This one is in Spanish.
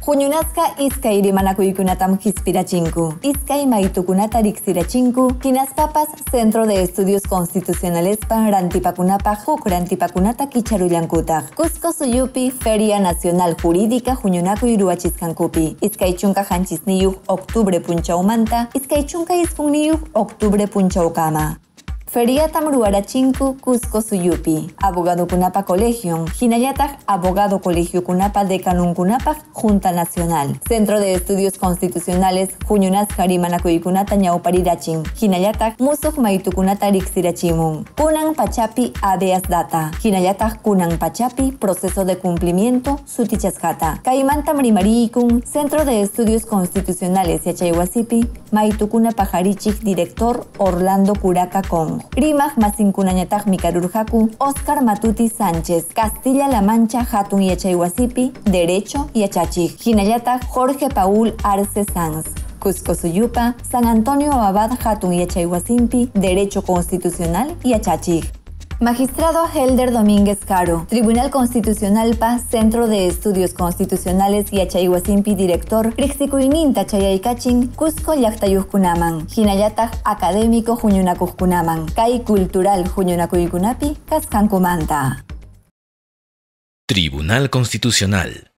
Huñunasqa iskay rimanakuykunatam hispirachinku. Iskay maytukunata riqsirachinku, hinaspapas Centro de Estudios Constitucionalespa rantipakunapaq huk rantipakunata kicharullankutaq. Cusco Suyupi Feria Nacional Jurídica huñunakuy ruwachisqankupi. Iskay chunka hanchisniyuq octubre punchawmanta, iskay chunka isqunniyuq octubre punchawkama. Feriatam ruwarachinku Cusco Suyupi, Abogado Kunapa Colegium, hinallataq Abogado Colegio Kunapa Decanunkunapaq Junta Nacional. Centro de Estudios Constitucionales huñunasqa rimanakuykunata ñawparirachin, hinallataq musuq maytukunata riqsirachimun. Kunan pachapi habeas data, hinallataq kunan pachapi proceso de cumplimiento sutichasqata. Kaymantam rimariykum Centro de Estudios Constitucionales Yachaywasipi maytukuna pajarichik director Orlando Curaca Con. Rimaq masinkunañataqmi karurqaku Oscar Matuti Sánchez, Castilla-La Mancha hatun yachaywasipi Derecho yachachiq. Hinallataq Jorge Paul Arce Sanz, Cusco Suyupa San Antonio Abad hatun yachaywasimpi Derecho Constitucional yachachiq. Magistrado Helder Domínguez Caro, Tribunal Constitucional PA, Centro de Estudios Constitucionales Yachaywasimpi Director, Riqsikuyninta chayaykachin Cusco llaqtayuqkunaman, hinallataq académico huñunakuqkunaman, kay cultural huñunakuykunapi kasqankumanta. Tribunal Constitucional.